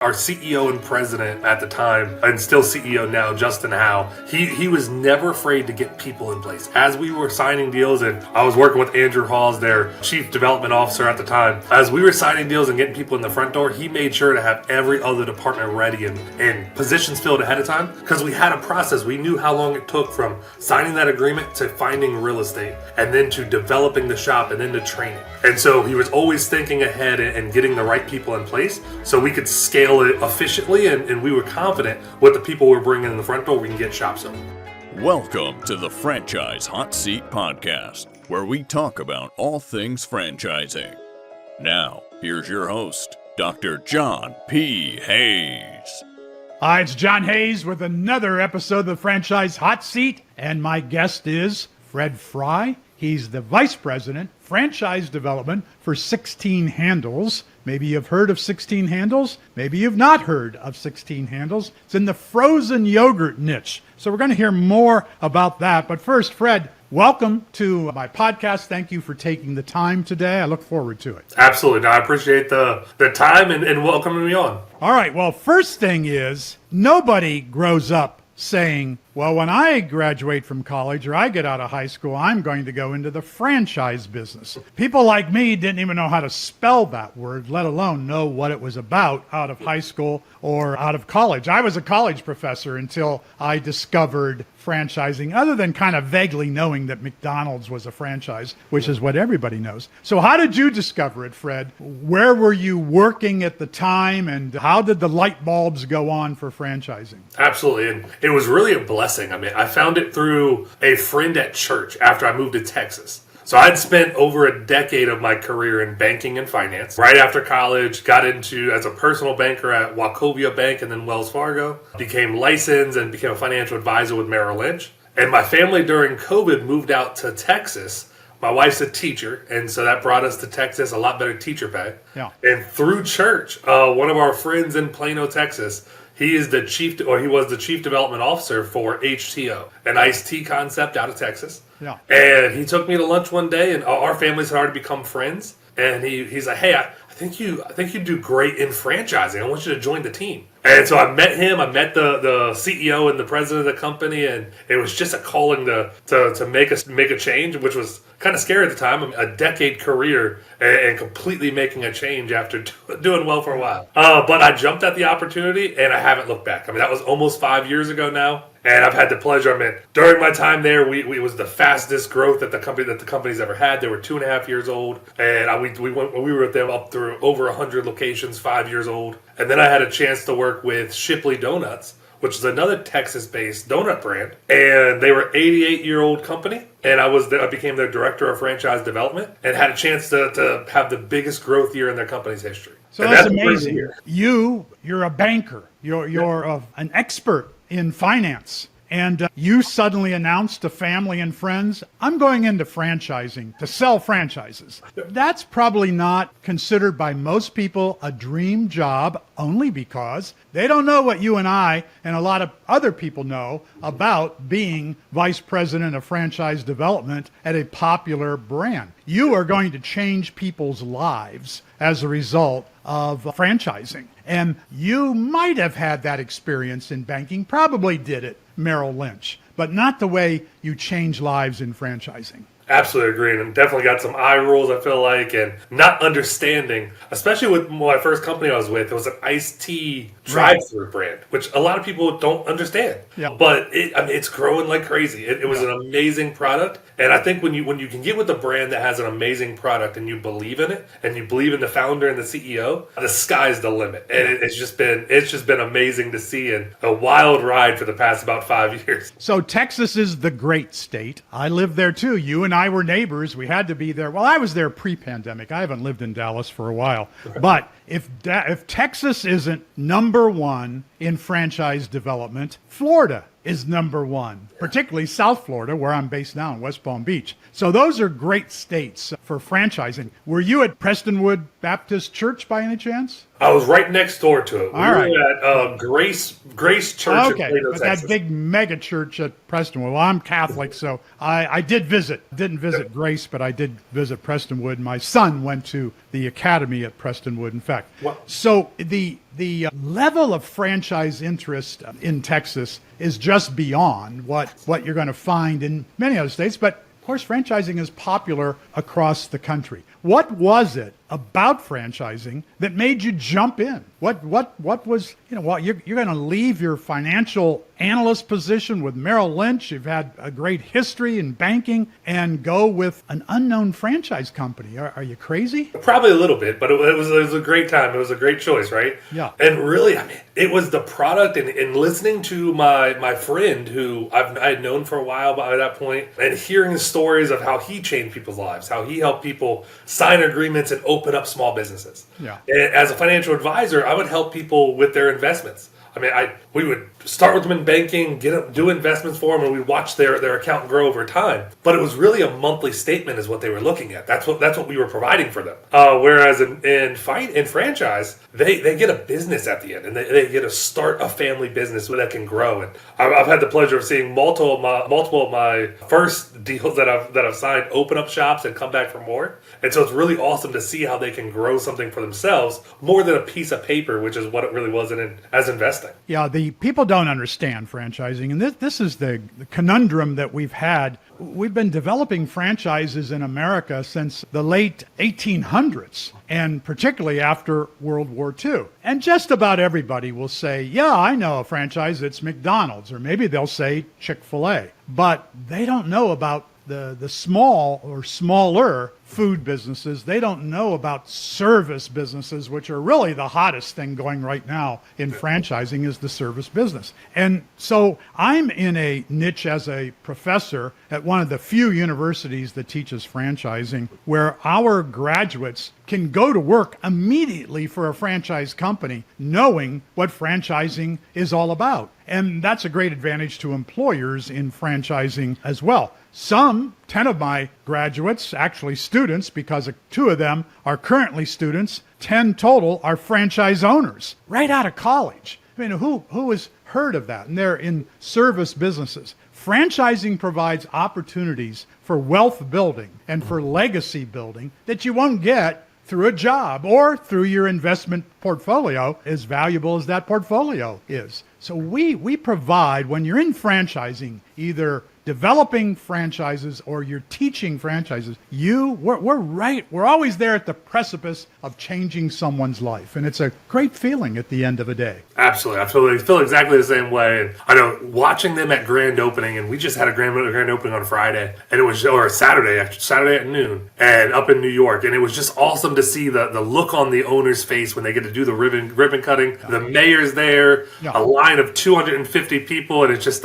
Our CEO and president at the time, and still CEO now, Justin Howe, he was never afraid to get people in place. As we were signing deals, and I was working with Andrew Halls, their chief development officer at the time, as we were signing deals and getting people in the front door, he made sure to have every other department ready and positions filled ahead of time, because we had a process. We knew how long it took from signing that agreement to finding real estate, and then to developing the shop, and then to training. And so he was always thinking ahead and getting the right people in place so we could scale it efficiently, and we were confident with the people we're bringing in the front door, we can get shops open. Welcome to the Franchise Hot Seat Podcast, where we talk about all things franchising. Now, here's your host, Dr. John P. Hayes. Hi, it's John Hayes with another episode of the Franchise Hot Seat, and my guest is Fred Fry. He's the Vice President, Franchise Development for 16 Handles. Maybe you've heard of 16 Handles. Maybe you've not heard of 16 Handles. It's in the frozen yogurt niche. So we're going to hear more about that. But first, Fred, welcome to my podcast. Thank you for taking the time today. I look forward to it. Absolutely. No, I appreciate the time and welcoming me on. All right. Well, first thing is, nobody grows up saying, well, when I graduate from college or I get out of high school, I'm going to go into the franchise business. People like me didn't even know how to spell that word, let alone know what it was about out of high school or out of college. I was a college professor until I discovered franchising, other than kind of vaguely knowing that McDonald's was a franchise, which is what everybody knows. So how did you discover it, Fred? Where were you working at the time, and how did the light bulbs go on for franchising? Absolutely. And it was really a blessing. I mean, I found it through a friend at church after I moved to Texas. So I'd spent over a decade of my career in banking and finance. Right after college, got into as a personal banker at Wachovia Bank and then Wells Fargo. Became licensed and became a financial advisor with Merrill Lynch. And my family during COVID moved out to Texas. My wife's a teacher, and so that brought us to Texas, a lot better teacher pay. Yeah. And through church, one of our friends in Plano, Texas, he was the chief development officer for HTO, an iced tea concept out of Texas. Yeah. And he took me to lunch one day, and our families had already become friends. And he's like, "Hey, I think you do great in franchising. I want you to join the team." And so I met him. I met the CEO and the president of the company, and it was just a calling to make a change, which was kind of scary at the time. A decade career and completely making a change after doing well for a while. But I jumped at the opportunity, and I haven't looked back. I mean, that was almost 5 years ago now. And I've had the pleasure. I mean, during my time there, we was the fastest growth that the company's ever had. They were 2.5 years old, and we were with them up through over 100 locations, 5 years old. And then I had a chance to work with Shipley Donuts, which is another Texas-based donut brand, and they were an 88-year-old company. And I became their director of franchise development, and had a chance to have the biggest growth year in their company's history. So that's amazing. You're a banker. You're an expert in finance. And you suddenly announced to family and friends, I'm going into franchising to sell franchises. That's probably not considered by most people a dream job, only because they don't know what you and I and a lot of other people know about being vice president of franchise development at a popular brand. You are going to change people's lives as a result of franchising. And you might have had that experience in banking, probably did it, Merrill Lynch, but not the way you change lives in franchising. Absolutely agree, and definitely got some eye rolls, I feel like, and not understanding, especially with my first company I was with, it was an iced tea drive-through brand, which a lot of people don't understand. Yeah. But it's growing like crazy. It was an amazing product, and I think when you can get with a brand that has an amazing product and you believe in it, and you believe in the founder and the CEO, the sky's the limit. And it's just been amazing to see, and a wild ride for the past about 5 years. So Texas is the great state. I lived there too. You and I were neighbors. We had to be there. Well, I was there pre-pandemic. I haven't lived in Dallas for a while. But if Texas isn't number one in franchise development, Florida is number one, particularly South Florida, where I'm based now in West Palm Beach. So those are great states for franchising. Were you at Prestonwood Baptist Church by any chance? I was right next door to it. We All right. were at Grace Church in Okay, Plano, but Texas. that big mega church at Prestonwood. Well, I'm Catholic, so I did visit. Didn't visit Grace, but I did visit Prestonwood. My son went to the academy at Prestonwood, in fact. Wow. So the level of franchise interest in Texas is just beyond what you're going to find in many other states, but of course, franchising is popular across the country. What was it about franchising that made you jump in? What was, you're going to leave your financial analyst position with Merrill Lynch. You've had a great history in banking and go with an unknown franchise company. Are you crazy? Probably a little bit, but it was a great time. It was a great choice, right? Yeah. And really, I mean, it was the product and listening to my friend who I had known for a while by that point, and hearing the stories of how he changed people's lives, how he helped people sign agreements and open up small businesses. Yeah. And as a financial advisor, I would help people with their investments. I mean, we would start with them in banking, do investments for them, and we'd watch their account grow over time. But it was really a monthly statement is what they were looking at. That's what we were providing for them. Whereas in franchise, they get a business at the end, and they get to start a family business that can grow. And I've had the pleasure of seeing multiple of my first deals that I've signed open up shops and come back for more. And so it's really awesome to see how they can grow something for themselves more than a piece of paper, which is what it really was as investing. Yeah, the people don't understand franchising, and this is the conundrum that we've had. We've been developing franchises in America since the late 1800s, and particularly after World War II. And just about everybody will say, yeah, I know a franchise, it's McDonald's, or maybe they'll say Chick-fil-A. But they don't know about the small or smaller food businesses. They don't know about service businesses, which are really the hottest thing going right now in franchising is the service business. And so I'm in a niche as a professor at one of the few universities that teaches franchising where our graduates can go to work immediately for a franchise company knowing what franchising is all about. And that's a great advantage to employers in franchising as well. 10 of my graduates, actually students, because 2 of them are currently students, 10 total are franchise owners right out of college. I mean, who has heard of that? And they're in service businesses. Franchising provides opportunities for wealth building and for legacy building that you won't get through a job or through your investment portfolio, as valuable as that portfolio is. So we provide, when you're in franchising, either developing franchises or you're teaching franchises, we're always there at the precipice of changing someone's life. And it's a great feeling at the end of a day. Absolutely. I feel exactly the same way. And I know watching them at grand opening, and we just had a grand opening on Friday, and it was, or Saturday at noon, and up in New York. And it was just awesome to see the look on the owner's face when they get to do the ribbon cutting. Yeah. The mayor's there, yeah. A line of 250 people, and it's just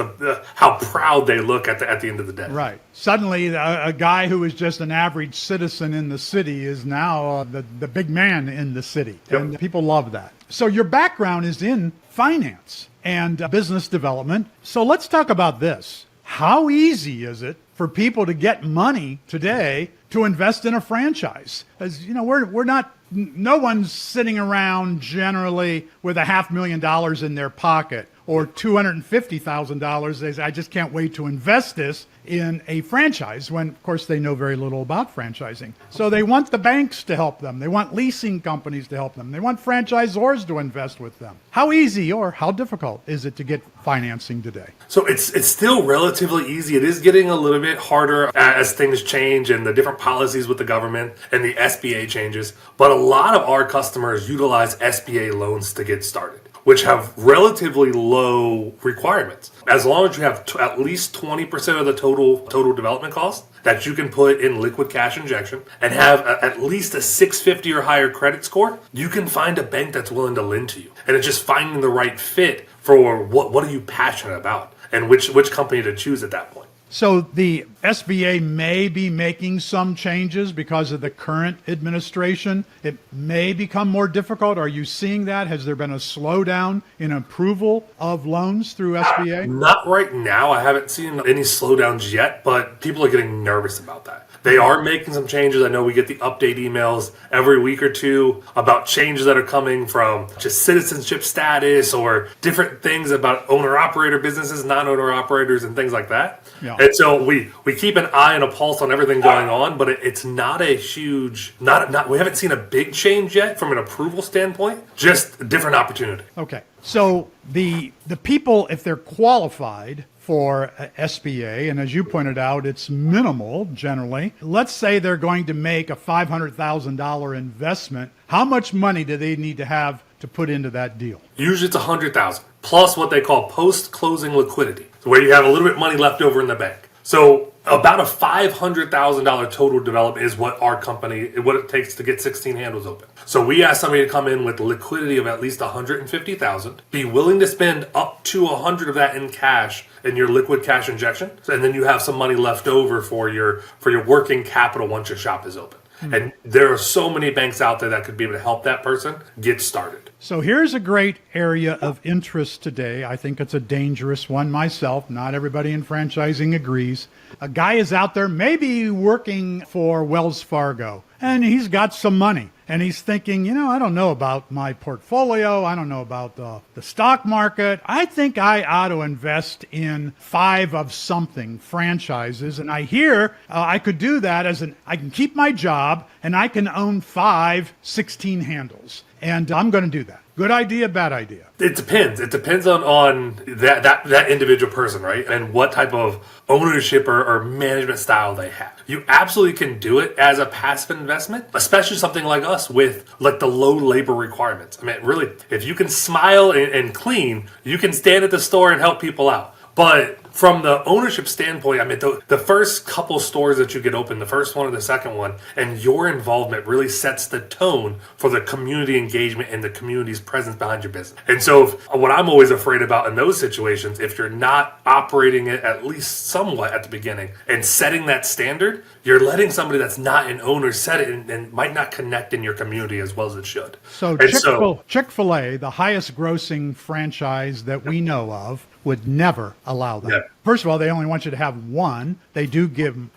how proud they look at the end of the day. Right. Suddenly, a guy who was just an average citizen in the city is now the big man in the city. Yep. And people love that. So your background is in finance and business development. So let's talk about this. How easy is it for people to get money today to invest in a franchise? As you know, no one's sitting around generally with $500,000 in their pocket or $250,000. They say, I just can't wait to invest this in a franchise, when, of course, they know very little about franchising. So they want the banks to help them. They want leasing companies to help them. They want franchisors to invest with them. How easy or how difficult is it to get financing today? So it's still relatively easy. It is getting a little bit harder as things change and the different policies with the government and the SBA changes. But a lot of our customers utilize SBA loans to get started, which have relatively low requirements. As long as you have at least 20% of the total development cost that you can put in liquid cash injection and have at least a 650 or higher credit score, you can find a bank that's willing to lend to you. And it's just finding the right fit for what are you passionate about and which company to choose at that point. So the SBA may be making some changes because of the current administration. It may become more difficult. Are you seeing that? Has there been a slowdown in approval of loans through SBA? Not right now. I haven't seen any slowdowns yet, but people are getting nervous about that. They are making some changes. I know we get the update emails every week or two about changes that are coming from just citizenship status or different things about owner-operator businesses, non-owner operators, and things like that. Yeah. And so we keep an eye and a pulse on everything going on, but it's not a huge, we haven't seen a big change yet from an approval standpoint, just a different opportunity. Okay. So the people, if they're qualified for SBA, and as you pointed out, it's minimal generally. Let's say they're going to make a $500,000 investment. How much money do they need to have to put into that deal? Usually it's $100,000 plus what they call post-closing liquidity, so where you have a little bit of money left over in the bank. So about a $500,000 total development is what it takes to get 16 handles open. So we ask somebody to come in with liquidity of at least $150,000, be willing to spend up to $100,000 of that in cash in your liquid cash injection, and then you have some money left over for your working capital once your shop is open. And there are so many banks out there that could be able to help that person get started. So here's a great area of interest today. I think it's a dangerous one myself. Not everybody in franchising agrees. A guy is out there maybe working for Wells Fargo, and he's got some money. And he's thinking, I don't know about my portfolio. I don't know about the stock market. I think I ought to invest in 5 of something franchises. And I hear I could do that I can keep my job and I can own 5 16 handles. And I'm going to do that. Good idea, bad idea? It depends. It depends on that individual person, right? And what type of ownership or management style they have. You absolutely can do it as a passive investment, especially something like us with like the low labor requirements. I mean, really, if you can smile and clean, you can stand at the store and help people out. But from the ownership standpoint, I mean, the first couple stores that you get open, the first one or the second one, and your involvement really sets the tone for the community engagement and the community's presence behind your business. And so what I'm always afraid about in those situations, if you're not operating it at least somewhat at the beginning and setting that standard, you're letting somebody that's not an owner set it and might not connect in your community as well as it should. So Chick-fil-A, the highest grossing franchise that we know of, would never allow that. Yeah. First of all, they only want you to have one. They do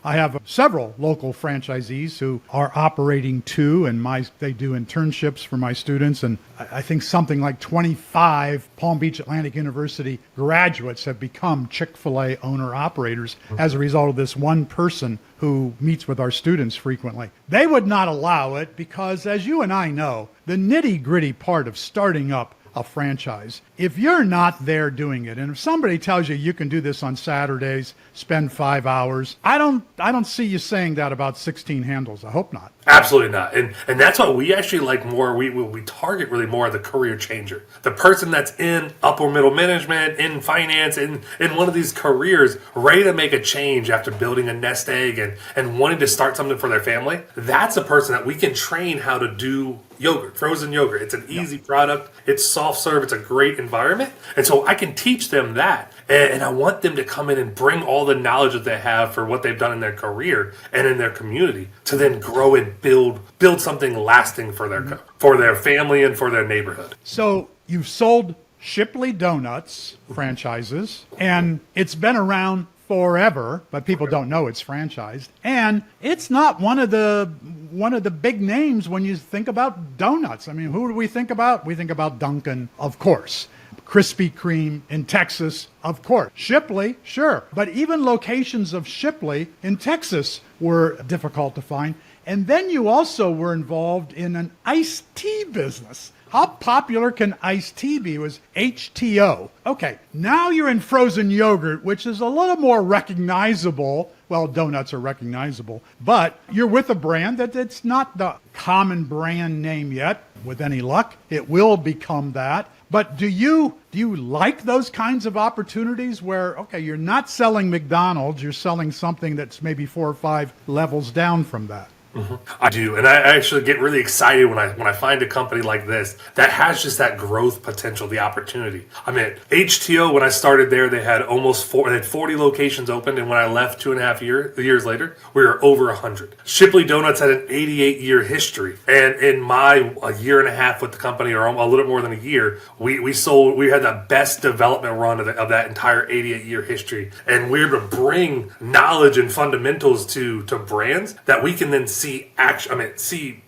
I have several local franchisees who are operating 2, and they do internships for my students. And I think something like 25 Palm Beach Atlantic University graduates have become Chick-fil-A owner operators as a result of this one person who meets with our students frequently. They would not allow it because, as you and I know, the nitty-gritty part of starting up a franchise, if you're not there doing it, and if somebody tells you you can do this on Saturdays, spend 5 hours, I don't see you saying that about 16 handles. I hope not. Absolutely not. And that's what we actually like more. We target really more the career changer, the person that's in upper middle management, in finance, in one of these careers, ready to make a change after building a nest egg and wanting to start something for their family. That's a person that we can train how to do yogurt, frozen yogurt. It's an easy product. It's soft serve. It's a great environment. And so I can teach them that. And I want them to come in and bring all the knowledge that they have for what they've done in their career and in their community to then grow and build something lasting for their family and for their neighborhood. So you've sold Shipley Donuts franchises, and it's been around forever, but people don't know it's franchised. And it's not one of the big names when you think about donuts. I mean, who do we think about? We think about Dunkin', of course. Krispy Kreme in Texas, of course. Shipley, sure. But even locations of Shipley in Texas were difficult to find. And then you also were involved in an iced tea business. How popular can iced tea be? It was HTO. Okay, now you're in frozen yogurt, which is a little more recognizable. Well, donuts are recognizable, but you're with a brand it's not the common brand name yet. With any luck, it will become that. But do you like those kinds of opportunities where, okay, you're not selling McDonald's, you're selling something that's maybe 4 or 5 levels down from that? I do, and I actually get really excited when I find a company like this that has just that growth potential, the opportunity. I mean, HTO, when I started there, they had they had 40 locations opened, and when I left 2.5 years later, we were over 100. Shipley Donuts had an 88-year history, and in a year and a half with the company, or a little more than a year, we had the best development run of that entire 88-year history, and we were able to bring knowledge and fundamentals to brands that we can then see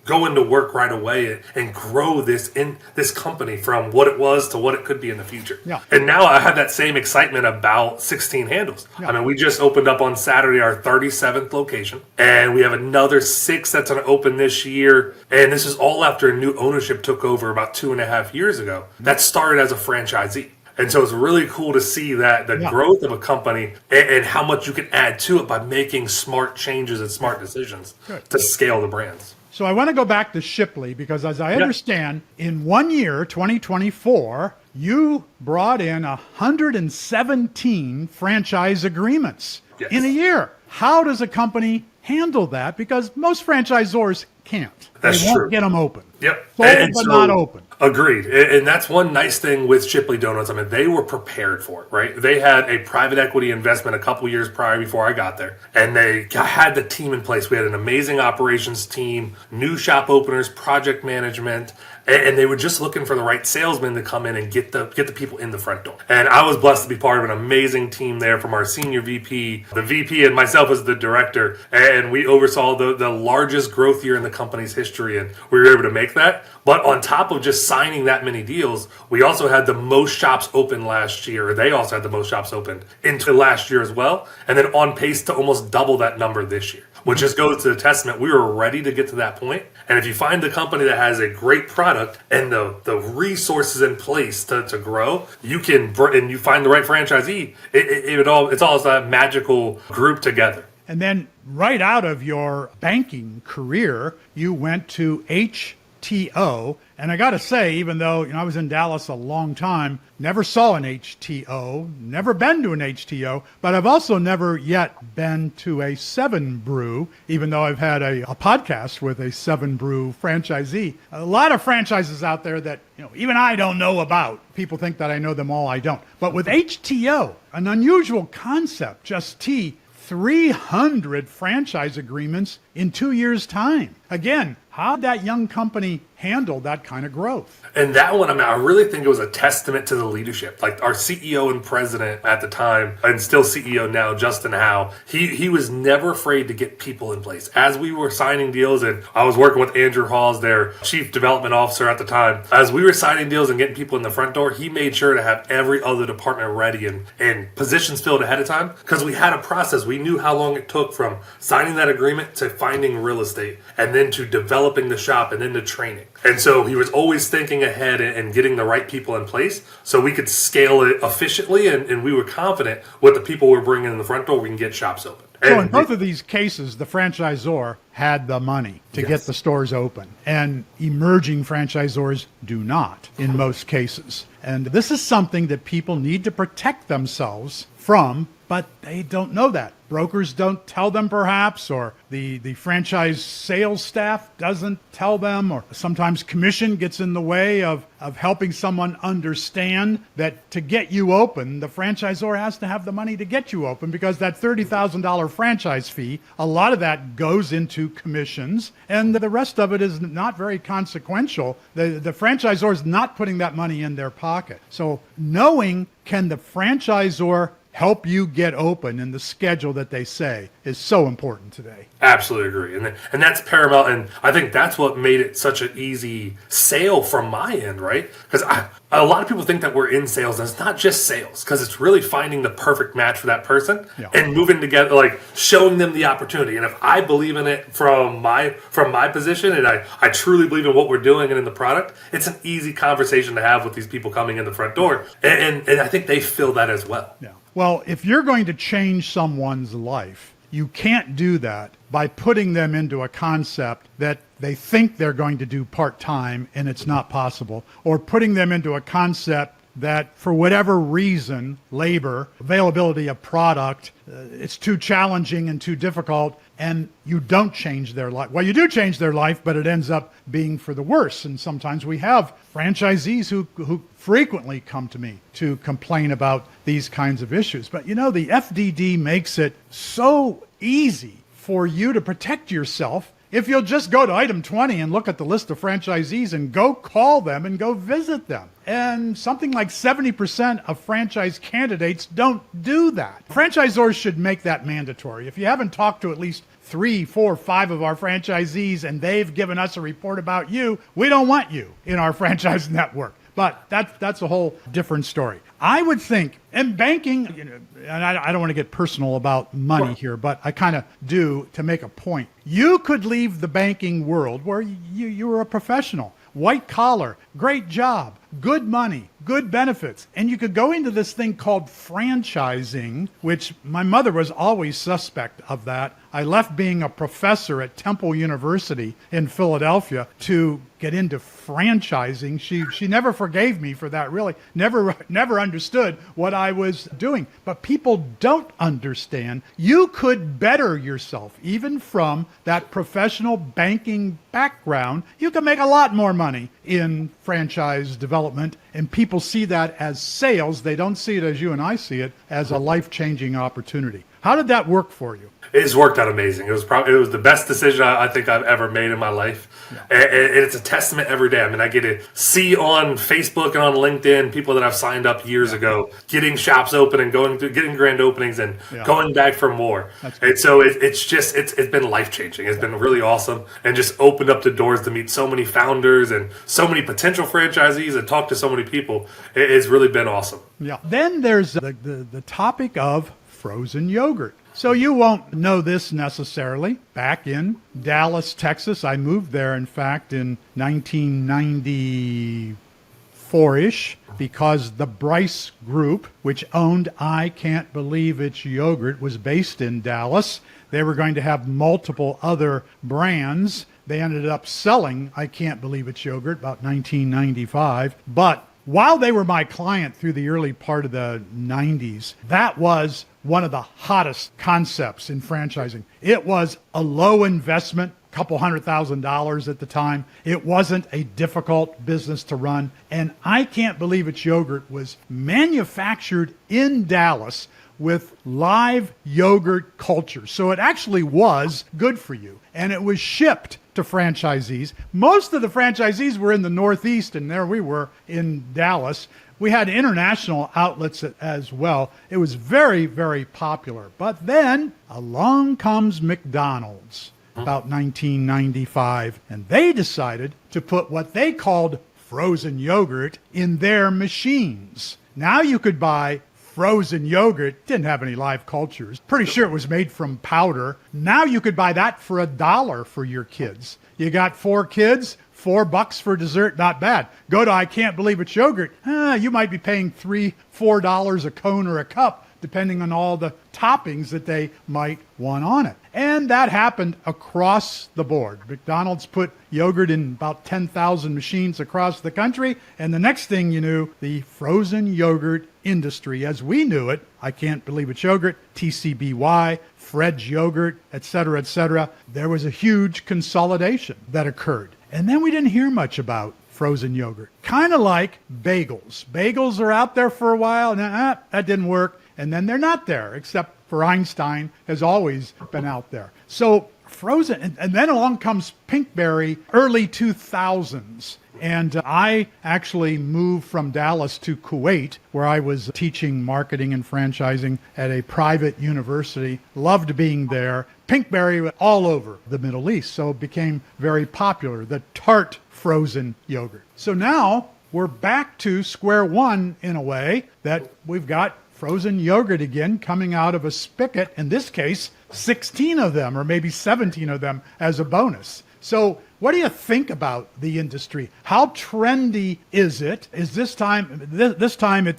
go into work right away and grow this company from what it was to what it could be in the future. Yeah. And now I have that same excitement about 16 Handles. Yeah. I mean, we just opened up on Saturday our 37th location, and we have another 6 that's going to open this year. And this is all after new ownership took over about 2.5 years ago. That started as a franchisee. And so it's really cool to see that the growth of a company and how much you can add to it by making smart changes and smart decisions to scale the brands. So I want to go back to Shipley because, as I understand, in 1 year, 2024, you brought in 117 franchise agreements in a year. How does a company handle that? Because most franchisors can't. They won't get them open. Yep. Sold, but not open. Agreed. And that's one nice thing with Shipley Donuts. I mean, they were prepared for it, right? They had a private equity investment a couple years prior before I got there, and they had the team in place. We had an amazing operations team, new shop openers, project management, and they were just looking for the right salesman to come in and get the people in the front door. And I was blessed to be part of an amazing team there, from our senior VP, the VP, and myself as the director. And we oversaw the largest growth year in the company's history, and we were able to make that. But on top of just signing that many deals, we also had the most shops open last year. They also had the most shops open into last year as well, and then on pace to almost double that number this year, which just goes to the testament we were ready to get to that point. And if you find the company that has a great product and the resources in place to grow, you find the right franchisee, it's all a magical group together. And then right out of your banking career, you went to HTO. And I got to say, even though I was in Dallas a long time, never saw an HTO, never been to an HTO, but I've also never yet been to a 7 Brew, even though I've had a podcast with a 7 Brew franchisee. A lot of franchises out there that even I don't know about. People think that I know them all. I don't. But with HTO, an unusual concept, just 300 franchise agreements in 2 years' time. Again, how did that young company handle that kind of growth? And that one, I really think it was a testament to the leadership. Like our CEO and president at the time, and still CEO now, Justin Howe, he was never afraid to get people in place. As we were signing deals, and I was working with Andrew Halls, their chief development officer at the time, as we were signing deals and getting people in the front door, he made sure to have every other department ready and positions filled ahead of time, because we had a process. We knew how long it took from signing that agreement to finding real estate, and then to developing the shop, and then to training. And so he was always thinking ahead and getting the right people in place so we could scale it efficiently, and we were confident with the people we're bringing in the front door, we can get shops open. So in both of these cases, the franchisor had the money to get the stores open, and emerging franchisors do not in most cases. And this is something that people need to protect themselves from, but they don't know that. Brokers don't tell them, perhaps, or the franchise sales staff doesn't tell them, or sometimes commission gets in the way of helping someone understand that to get you open, the franchisor has to have the money to get you open, because that $30,000 franchise fee, a lot of that goes into commissions, and the rest of it is not very consequential. The franchisor is not putting that money in their pocket. So knowing, can the franchisor help you get open in the schedule that they say, is so important today. Absolutely agree. And that's paramount. And I think that's what made it such an easy sale from my end, right? Because a lot of people think that we're in sales, and it's not just sales, because it's really finding the perfect match for that person and moving together, like showing them the opportunity. And if I believe in it from my position, and I truly believe in what we're doing and in the product, it's an easy conversation to have with these people coming in the front door. And I think they feel that as well. Yeah. Well, if you're going to change someone's life, you can't do that by putting them into a concept that they think they're going to do part-time and it's not possible, or putting them into a concept that for whatever reason, labor, availability of product, it's too challenging and too difficult, and you don't change their life. Well, you do change their life, but it ends up being for the worse. And sometimes we have franchisees who frequently come to me to complain about these kinds of issues. But the FDD makes it so easy for you to protect yourself if you'll just go to item 20 and look at the list of franchisees and go call them and go visit them. And something like 70% of franchise candidates don't do that. Franchisors should make that mandatory. If you haven't talked to at least 3, 4, 5 of our franchisees and they've given us a report about you, we don't want you in our franchise network. But that's a whole different story. I would think, and banking, and I don't want to get personal about money here, but I kind of do to make a point. You could leave the banking world where you were a professional, white collar, great job, good money, good benefits, and you could go into this thing called franchising, which my mother was always suspect of that. I left being a professor at Temple University in Philadelphia to get into franchising. She never forgave me for that, really. Never understood what I was doing. But people don't understand. You could better yourself, even from that professional banking background. You can make a lot more money in franchise development, and people see that as sales. They don't see it as you and I see it, as a life-changing opportunity. How did that work for you? It's worked out amazing. It was the best decision I think I've ever made in my life. Yeah. And it's a testament every day. I mean, I get to see on Facebook and on LinkedIn people that I've signed up years ago, getting shops open and getting grand openings and going back for more. And so it's been life-changing. It's been really awesome and just opened up the doors to meet so many founders and so many potential franchisees and talk to so many people. It's really been awesome. Yeah. Then there's the topic of frozen yogurt. So you won't know this necessarily. Back in Dallas, Texas, I moved there, in fact, in 1994-ish, because the Bryce Group, which owned I Can't Believe It's Yogurt, was based in Dallas. They were going to have multiple other brands. They ended up selling I Can't Believe It's Yogurt about 1995. But while they were my client through the early part of the 90s, that was one of the hottest concepts in franchising. It was a low investment, a couple $100,000 at the time. It wasn't a difficult business to run. And I Can't Believe It's Yogurt was manufactured in Dallas with live yogurt culture. So it actually was good for you. And it was shipped to franchisees. Most of the franchisees were in the Northeast, and there we were in Dallas. We had international outlets as well. It was very, very popular. But then along comes McDonald's about 1995, and they decided to put what they called frozen yogurt in their machines. Now you could buy frozen yogurt, didn't have any live cultures. Pretty sure it was made from powder. Now you could buy that for $1 for your kids. You got 4 kids, $4 for dessert, not bad. Go to I Can't Believe It's Yogurt, you might be paying $3, $4 a cone or a cup, depending on all the toppings that they might want on it. And that happened across the board. McDonald's put yogurt in about 10,000 machines across the country, and the next thing you knew, the frozen yogurt industry, as we knew it, I Can't Believe It's Yogurt, TCBY, Fred's Yogurt, etc., there was a huge consolidation that occurred. And then we didn't hear much about frozen yogurt. Kind of like bagels. Bagels are out there for a while, and that didn't work. And then they're not there, except for Einstein has always been out there. So frozen, and then along comes Pinkberry, early 2000s. And I actually moved from Dallas to Kuwait, where I was teaching marketing and franchising at a private university. Loved being there. Pinkberry all over the Middle East, so it became very popular, the tart frozen yogurt. So now we're back to square one in a way, that we've got frozen yogurt again coming out of a spigot, in this case 16 of them or maybe 17 of them as a bonus. So what do you think about the industry? How trendy is it? Is this time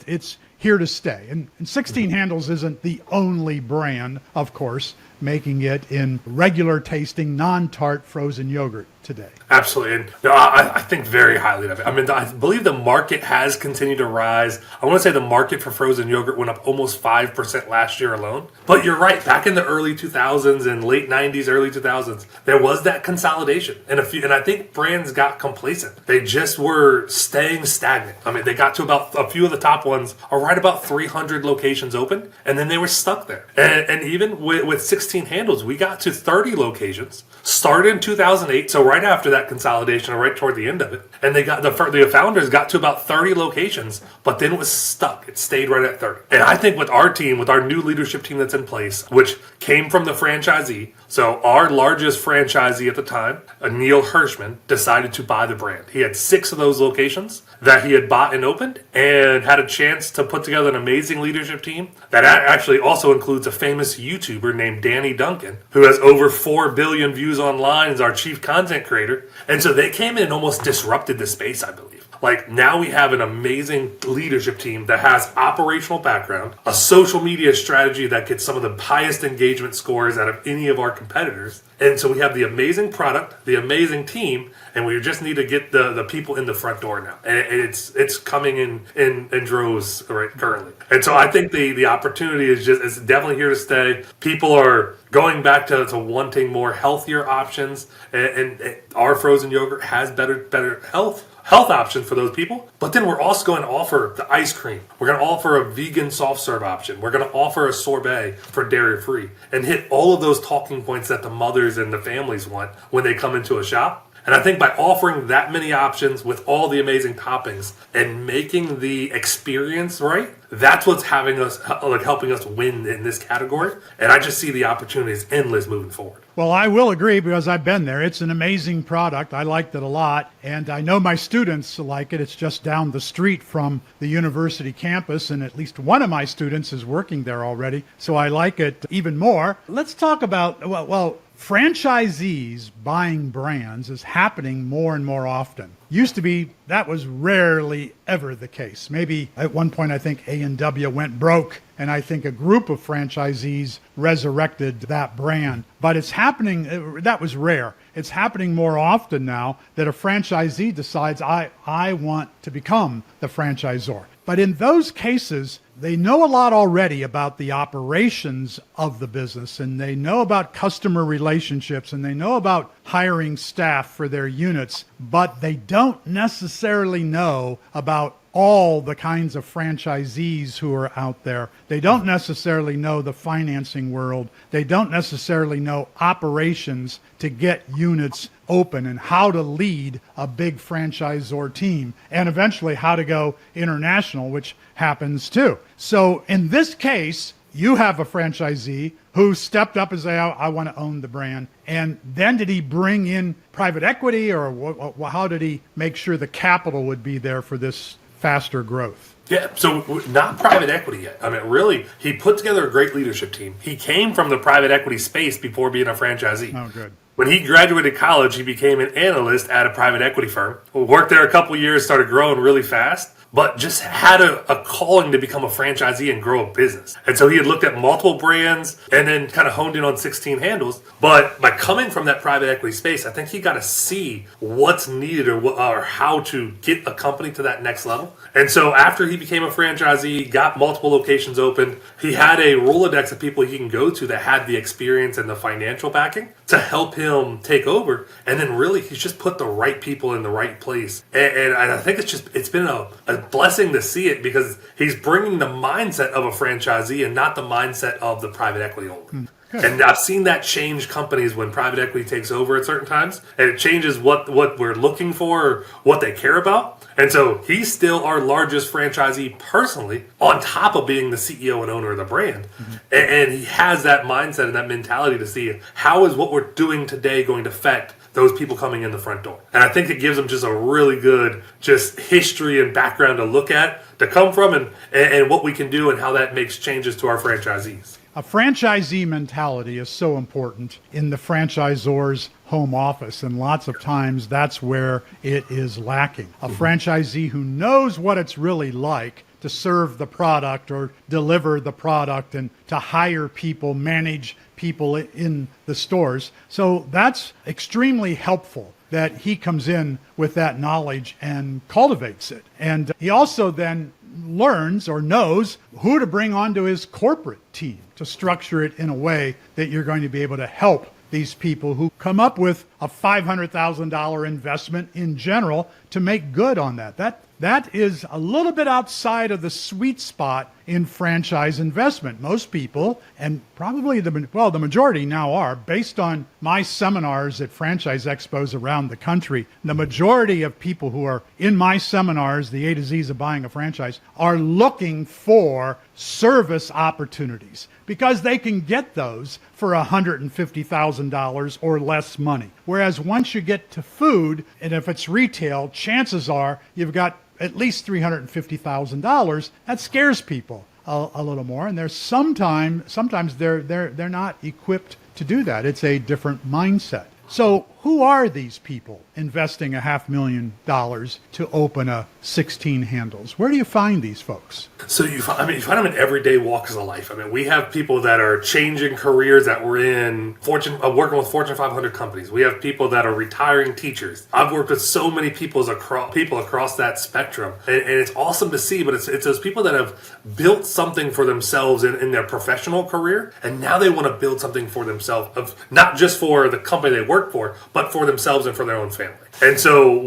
it's here to stay. And 16 Handles isn't the only brand, of course, making it in regular tasting, non-tart frozen yogurt today. Absolutely. And no, I think very highly of it. I mean, I believe the market has continued to rise. I want to say the market for frozen yogurt went up almost 5% last year alone. But you're right. Back in the early 2000s and late 90s, early 2000s, there was that consolidation. And I think brands got complacent. They just were staying stagnant. I mean, they got to about a few of the top ones are right about 300 locations open, and then they were stuck there. And even with 16 Handles, we got to 30 locations. Started in 2008, so right after that consolidation, or right toward the end of it, and they got the founders got to about 30 locations, but then it was stuck. It stayed right at 30. And I think with our team, with our new leadership team that's in place, which came from the franchisee, so our largest franchisee at the time, Neil Hirschman, decided to buy the brand. He had 6 of those locations that he had bought and opened, and had a chance to put together an amazing leadership team that actually also includes a famous YouTuber named Danny Duncan, who has over 4 billion views online as our chief content creator. And so they came in and almost disrupted the space, I believe. Like, now we have an amazing leadership team that has operational background, a social media strategy that gets some of the highest engagement scores out of any of our competitors. And so we have the amazing product, the amazing team, and we just need to get the people in the front door now. And it's coming in droves right currently. And so I think the opportunity is definitely here to stay. People are going back to wanting more healthier options, and our frozen yogurt has better health option for those people. But then we're also going to offer the ice cream. We're going to offer a vegan soft serve option. We're going to offer a sorbet for dairy free, and hit all of those talking points that the mothers and the families want when they come into a shop. And I think by offering that many options with all the amazing toppings and making the experience right, that's what's helping us win in this category. And I just see the opportunities endless moving forward. Well, I will agree because I've been there. It's an amazing product. I liked it a lot. And I know my students like it. It's just down the street from the university campus, and at least one of my students is working there already. So I like it even more. Let's talk about, well, franchisees buying brands is happening more and more often. Used to be, that was rarely ever the case. Maybe at one point I think A&W went broke, and I think a group of franchisees resurrected that brand. But it's happening, that was rare. It's happening more often now that a franchisee decides, I want to become the franchisor. But in those cases, they know a lot already about the operations of the business, and they know about customer relationships, and they know about hiring staff for their units, but they don't necessarily know about all the kinds of franchisees who are out there. They don't necessarily know the financing world. They don't necessarily know operations to get units open and how to lead a big franchisor team, and eventually how to go international, which happens too. So in this case, you have a franchisee who stepped up and said, I want to own the brand. And then did he bring in private equity, or how did he make sure the capital would be there for this faster growth? Yeah, so not private equity yet. I mean, really, he put together a great leadership team. He came from the private equity space before being a franchisee. Oh, good. When he graduated college, he became an analyst at a private equity firm. Worked there a couple years, started growing really fast, but just had a calling to become a franchisee and grow a business. And so he had looked at multiple brands and then kind of honed in on 16 Handles. But by coming from that private equity space, I think he got to see what's needed or how to get a company to that next level. And so after he became a franchisee, got multiple locations open, he had a Rolodex of people he can go to that had the experience and the financial backing to help him take over. And then really, he's just put the right people in the right place. And I think it's been a blessing to see it, because he's bringing the mindset of a franchisee and not the mindset of the private equity owner. And I've seen that change companies when private equity takes over at certain times, and it changes what we're looking for, or what they care about. And so he's still our largest franchisee personally, on top of being the CEO and owner of the brand. Mm-hmm. And he has that mindset and that mentality to see how is what we're doing today going to affect those people coming in the front door. And I think it gives them just a really good just history and background to look at, to come from, and what we can do and how that makes changes to our franchisees. A franchisee mentality is so important in the franchisor's home office, and lots of times that's where it is lacking. A franchisee who knows what it's really like to serve the product or deliver the product and to hire people, manage people in the stores. So that's extremely helpful that he comes in with that knowledge and cultivates it. And he also then learns or knows who to bring onto his corporate team to structure it in a way that you're going to be able to help these people who come up with a $500,000 investment in general to make good on that. That is a little bit outside of the sweet spot in franchise investment. Most people, and probably the majority now are, based on my seminars at franchise expos around the country, the majority of people who are in my seminars, the A to Z's of buying a franchise, are looking for service opportunities because they can get those for $150,000 or less money. Whereas once you get to food, and if it's retail, chances are you've got at least $350,000. That scares people a little more, and there's sometimes they're not equipped to do that. It's a different mindset. So who are these people investing $500,000 to open a 16 handles? Where do you find these folks? So you find them in everyday walks of life. I mean, we have people that are changing careers that were in working with Fortune 500 companies. We have people that are retiring teachers. I've worked with so many people across that spectrum, and it's awesome to see. But it's those people that have built something for themselves in their professional career, and now they want to build something for themselves, of not just for the company they work for, but for themselves and for their own family. And so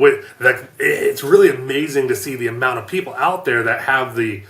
it's really amazing to see the amount of people out there that have the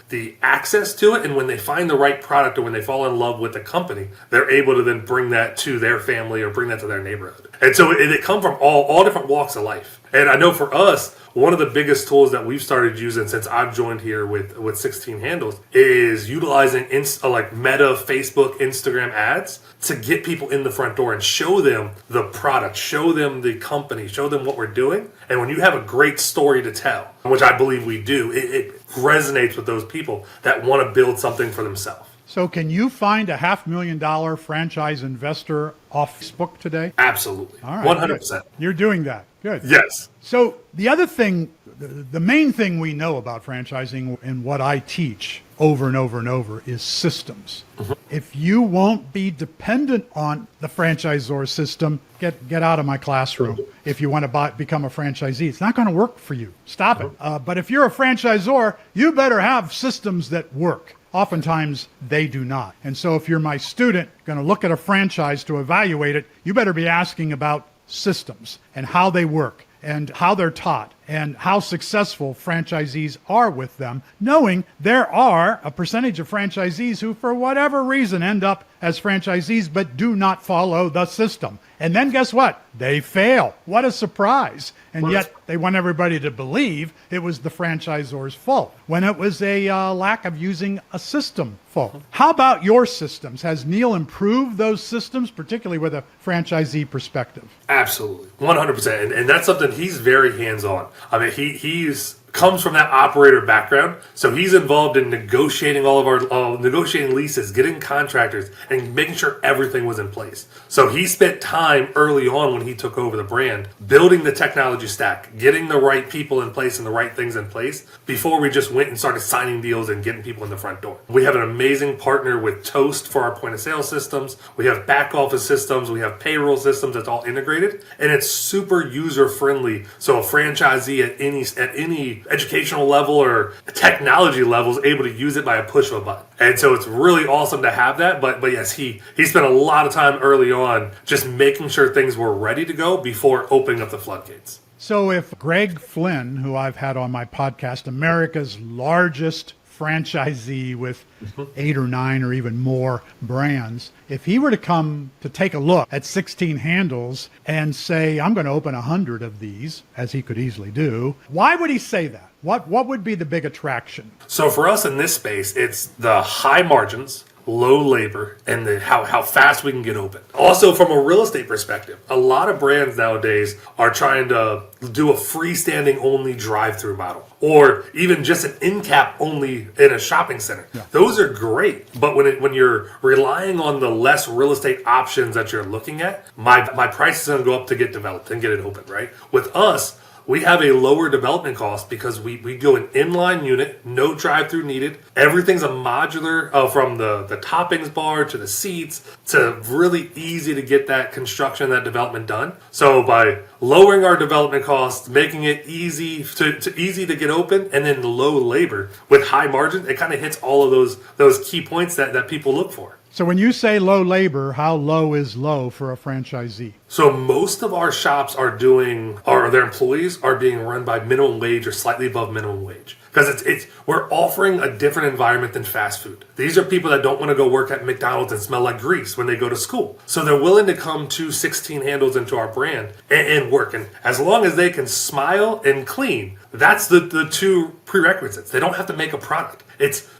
access to it, and when they find the right product or when they fall in love with the company, they're able to then bring that to their family or bring that to their neighborhood. And so it come from all different walks of life. And I know for us, one of the biggest tools that we've started using since I've joined here with 16 Handles is utilizing like Meta, Facebook, Instagram ads to get people in the front door and show them the product, show them the company, show them what we're doing. And when you have a great story to tell, which I believe we do, it resonates with those people that want to build something for themselves. So can you find a $500,000 franchise investor off Facebook today? Absolutely. All right, 100%. good. You're doing that. Good. Yes. So the other thing, the main thing we know about franchising and what I teach over and over and over is systems. Mm-hmm. If you won't be dependent on the franchisor system, get out of my classroom. If you want to become a franchisee, it's not going to work for you. Stop it. But if you're a franchisor, you better have systems that work. Oftentimes, they do not. And so if you're my student, going to look at a franchise to evaluate it, you better be asking about systems and how they work and how they're taught and how successful franchisees are with them, knowing there are a percentage of franchisees who, for whatever reason, end up as franchisees but do not follow the system. And then guess what? They fail. What a surprise. And yet they want everybody to believe it was the franchisor's fault, when it was a lack of using a system fault. How about your systems? Has Neil improved those systems, particularly with a franchisee perspective? Absolutely. 100%. And that's something he's very hands-on. I mean, he's comes from that operator background, so he's involved in negotiating all of our negotiating leases, getting contractors, and making sure everything was in place. So he spent time early on when he took over the brand, building the technology stack, getting the right people in place and the right things in place before we just went and started signing deals and getting people in the front door. We have an amazing partner with Toast for our point of sale systems. We have back office systems. We have payroll systems that's all integrated, and it's super user friendly. So a franchisee at any educational level or technology level is able to use it by a push of a button. And so it's really awesome to have that. But yes, he spent a lot of time early on just making sure things were ready to go before opening up the floodgates. So if Greg Flynn, who I've had on my podcast, America's largest franchisee with 8 or 9 or even more brands, if he were to come to take a look at 16 handles and say, I'm going to open 100 of these, as he could easily do, why would he say that? What would be the big attraction? So for us in this space, it's the high margins, low labor, and how fast we can get open. Also, from a real estate perspective, a lot of brands nowadays are trying to do a freestanding only drive-through model, or even just an end cap only in a shopping center. Yeah. Those are great, but when you're relying on the less real estate options that you're looking at, my price is going to go up to get developed and get it open, right? With us, we have a lower development cost because we do an inline unit, no drive-through needed. Everything's a modular from the toppings bar to the seats to really easy to get that construction, that development done. So by lowering our development costs, making it easy to get open, and then low labor with high margins, it kind of hits all of those key points that people look for. So when you say low labor, how low is low for a franchisee? So most of our shops their employees are being run by minimum wage or slightly above minimum wage. Because we're offering a different environment than fast food. These are people that don't want to go work at McDonald's and smell like grease when they go to school. So they're willing to come to 16 handles into our brand and work. And as long as they can smile and clean, that's the two prerequisites. They don't have to make a product.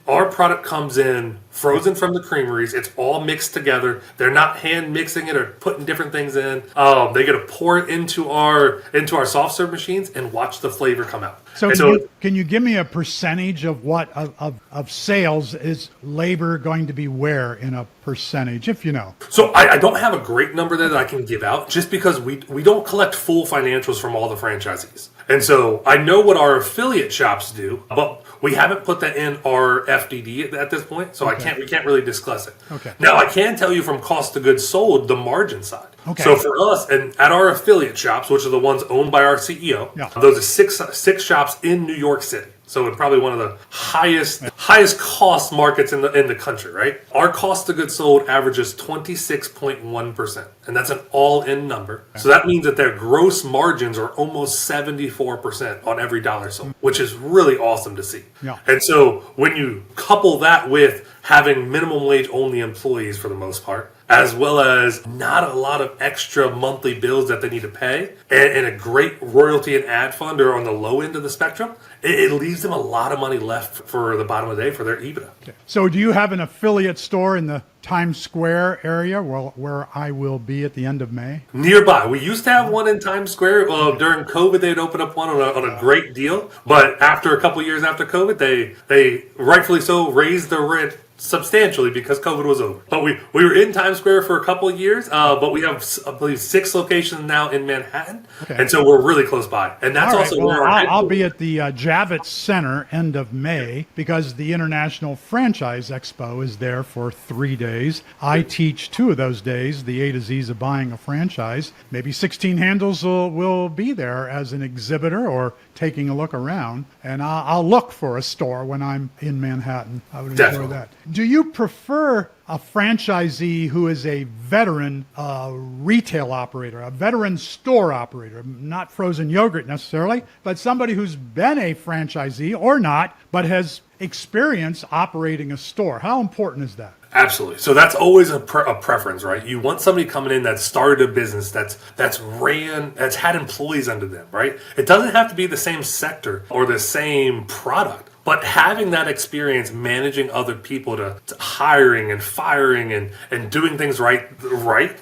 Our product comes in frozen from the creameries. It's all mixed together. They're not hand mixing it or putting different things in. They get to pour it into our soft serve machines and watch the flavor come out. So can you give me a percentage of what of sales is labor going to be where in a percentage, if you know? So I don't have a great number there that I can give out just because we don't collect full financials from all the franchisees. And so I know what our affiliate shops do, but we haven't put that in our FDD at this point, so Okay. we can't really discuss it. Okay. Now I can tell you from cost of goods sold, the margin side. Okay. So for us, and at our affiliate shops, which are the ones owned by our CEO, Yeah. those are six shops in New York City. So in probably one of the highest cost markets in the country, right? Our cost of goods sold averages 26.1%, and that's an all-in number. So that means that their gross margins are almost 74% on every dollar sold, which is really awesome to see. Yeah. And so when you couple that with having minimum wage only employees for the most part, as well as not a lot of extra monthly bills that they need to pay, and a great royalty and ad fund are on the low end of the spectrum, it leaves them a lot of money left for the bottom of the day for their EBITDA. So do you have an affiliate store in the Times Square area where I will be at the end of May? Nearby. We used to have one in Times Square. During COVID, they'd open up one on a great deal. But after a couple years after COVID, they rightfully so raised the rent substantially because COVID was over. But we were in Times Square for a couple of years, but we have, I believe, 6 locations now in Manhattan. Okay. And so we're really close by. And that's also where I'll be at the Javits Center end of May because the International Franchise Expo is there for 3 days. I teach 2 of those days, the A to Z's of buying a franchise. Maybe 16 Handles will be there as an exhibitor or taking a look around. And I'll look for a store when I'm in Manhattan. I would enjoy that. Do you prefer a franchisee who is a veteran retail operator, a veteran store operator, not frozen yogurt necessarily, but somebody who's been a franchisee or not, but has experience operating a store? How important is that? Absolutely. So that's always a preference, right? You want somebody coming in that started a business that's had employees under them, right? It doesn't have to be the same sector or the same product. But having that experience managing other people to hiring and firing and doing things right,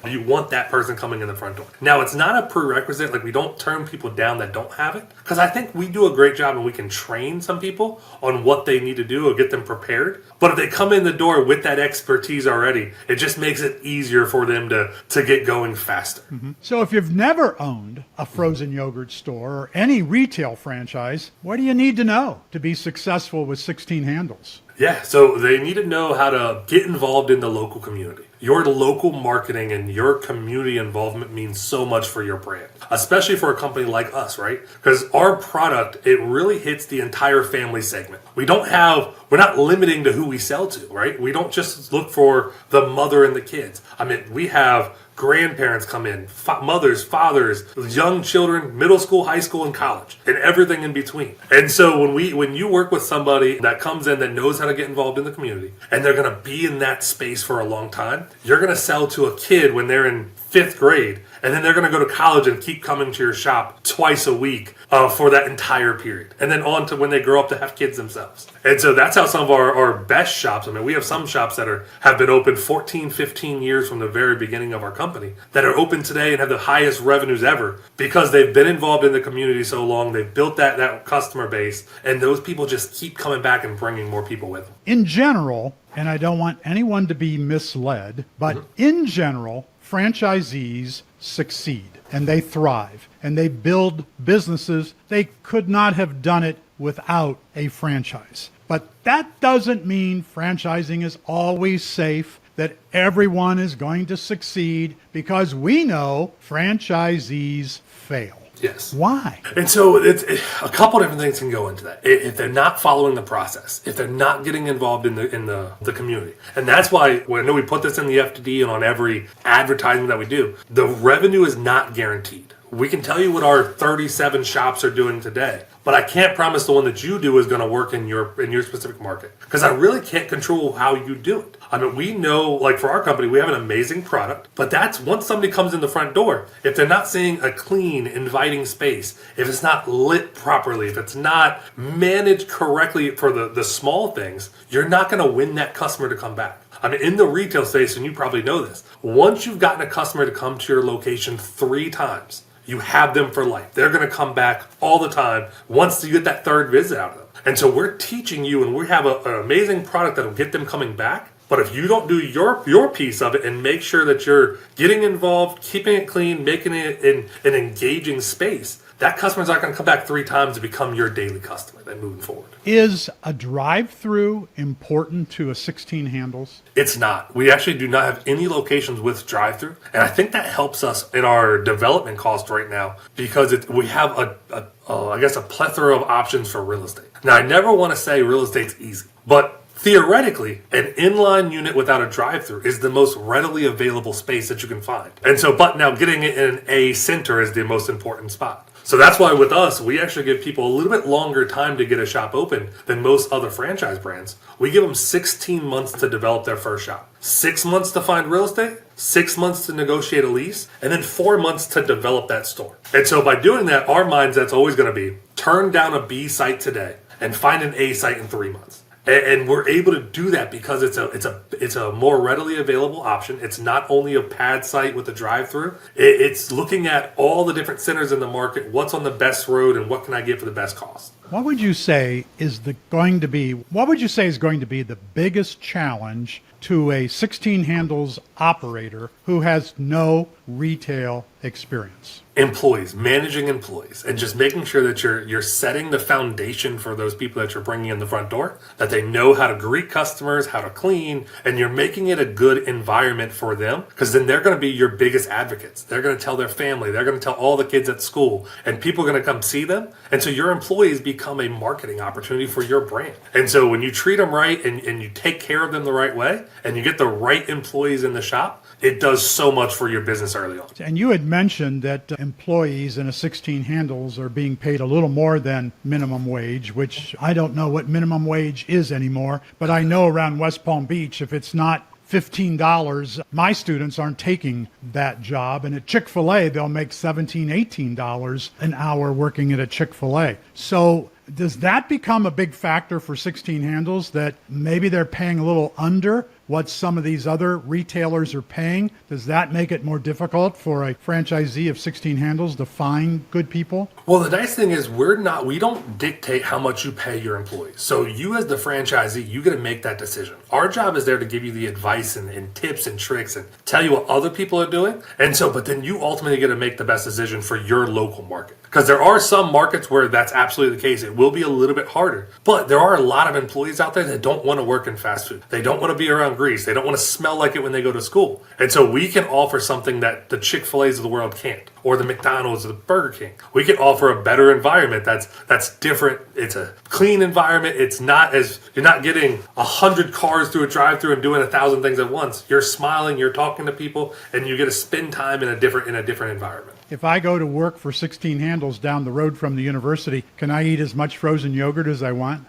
you want that person coming in the front door. Now, it's not a prerequisite. Like, we don't turn people down that don't have it. Because I think we do a great job and we can train some people on what they need to do or get them prepared. But if they come in the door with that expertise already, it just makes it easier for them to get going faster. Mm-hmm. So if you've never owned a frozen yogurt store or any retail franchise, what do you need to know to be successful with 16 Handles? Yeah, so they need to know how to get involved in the local community. Your local marketing and your community involvement means so much for your brand, especially for a company like us, right? Because our product, it really hits the entire family segment. We're not limiting to who we sell to, right? We don't just look for the mother and the kids. I mean, we have grandparents come in, mothers, fathers, young children, middle school, high school, and college, and everything in between. And so when you work with somebody that comes in that knows how to get involved in the community, and they're going to be in that space for a long time, you're going to sell to a kid when they're in 5th grade, and then they're going to go to college and keep coming to your shop twice a week for that entire period. And then on to when they grow up to have kids themselves. And so that's how some of our best shops, I mean, we have some shops that have been open 14, 15 years from the very beginning of our company that are open today and have the highest revenues ever because they've been involved in the community so long, they've built that customer base, and those people just keep coming back and bringing more people with them. In general, and I don't want anyone to be misled, but in general, franchisees succeed and they thrive and they build businesses. They could not have done it without a franchise. But that doesn't mean franchising is always safe, that everyone is going to succeed, because we know franchisees fail. Yes. Why? And so it's a couple different things can go into that. If they're not following the process, if they're not getting involved in the community. And that's why, I know we put this in the FTD and on every advertisement that we do, the revenue is not guaranteed. We can tell you what our 37 shops are doing today, but I can't promise the one that you do is going to work in your specific market, because I really can't control how you do it. I mean, we know, like for our company, we have an amazing product, but that's once somebody comes in the front door, if they're not seeing a clean, inviting space, if it's not lit properly, if it's not managed correctly for the small things, you're not going to win that customer to come back. I mean, in the retail space, and you probably know this, once you've gotten a customer to come to your location 3 times, you have them for life. They're going to come back all the time once you get that third visit out of them. And so we're teaching you, and we have an amazing product that will get them coming back. But if you don't do your piece of it and make sure that you're getting involved, keeping it clean, making it an engaging space, that customer's not going to come back 3 times to become your daily customer then moving forward. Is a drive-through important to a 16 handles? It's not. We actually do not have any locations with drive-through, and I think that helps us in our development cost right now, because we have a plethora of options for real estate. Now, I never want to say real estate's easy, but theoretically, an inline unit without a drive-through is the most readily available space that you can find. And so, but now getting it in a center is the most important spot. So that's why with us, we actually give people a little bit longer time to get a shop open than most other franchise brands. We give them 16 months to develop their first shop. 6 months to find real estate, 6 months to negotiate a lease, and then 4 months to develop that store. And so by doing that, our mindset's always going to be turn down a B site today and find an A site in 3 months. And we're able to do that because it's a more readily available option. It's not only a pad site with a drive-through. It's looking at all the different centers in the market, what's on the best road, and what can I get for the best cost. What would you say is going to be the biggest challenge to a 16 handles operator who has no retail experience? Employees, managing employees, and just making sure that you're setting the foundation for those people that you're bringing in the front door, that they know how to greet customers, how to clean, and you're making it a good environment for them, because then they're going to be your biggest advocates. They're going to tell their family, they're going to tell all the kids at school, and people are going to come see them. And so your employees become a marketing opportunity for your brand. And so when you treat them right and you take care of them the right way, and you get the right employees in the shop, it does so much for your business early on. And you had mentioned that employees in a 16 handles are being paid a little more than minimum wage, which I don't know what minimum wage is anymore, but I know around West Palm Beach, if it's not $15, my students aren't taking that job. And at Chick-fil-A, they'll make $17, $18 an hour working at a Chick-fil-A. So does that become a big factor for 16 handles, that maybe they're paying a little under what some of these other retailers are paying? Does that make it more difficult for a franchisee of 16 handles to find good people? Well, the nice thing is we don't dictate how much you pay your employees. So you as the franchisee, you get to make that decision. Our job is there to give you the advice and tips and tricks and tell you what other people are doing. And so, but then you ultimately get to make the best decision for your local market. Because there are some markets where that's absolutely the case. It will be a little bit harder. But there are a lot of employees out there that don't want to work in fast food. They don't want to be around grease. They don't want to smell like it when they go to school. And so we can offer something that the Chick-fil-A's of the world can't, or the McDonald's or the Burger King. We can offer a better environment that's different. It's a clean environment. It's not as, you're not getting 100 cars through a drive-through and doing 1,000 things at once. You're smiling, you're talking to people, and you get to spend time in a different environment. If I go to work for 16 handles down the road from the university, can I eat as much frozen yogurt as I want?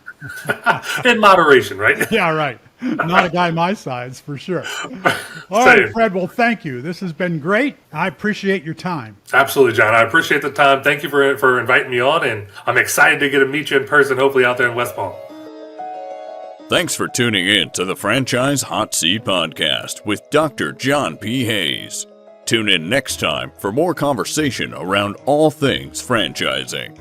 In moderation, right? Yeah, right. Not a guy my size, for sure. All right, Fred, well, thank you. This has been great. I appreciate your time. Absolutely, John. I appreciate the time. Thank you for inviting me on, and I'm excited to get to meet you in person, hopefully out there in West Palm. Thanks for tuning in to the Franchise Hot Seat Podcast with Dr. John P. Hayes. Tune in next time for more conversation around all things franchising.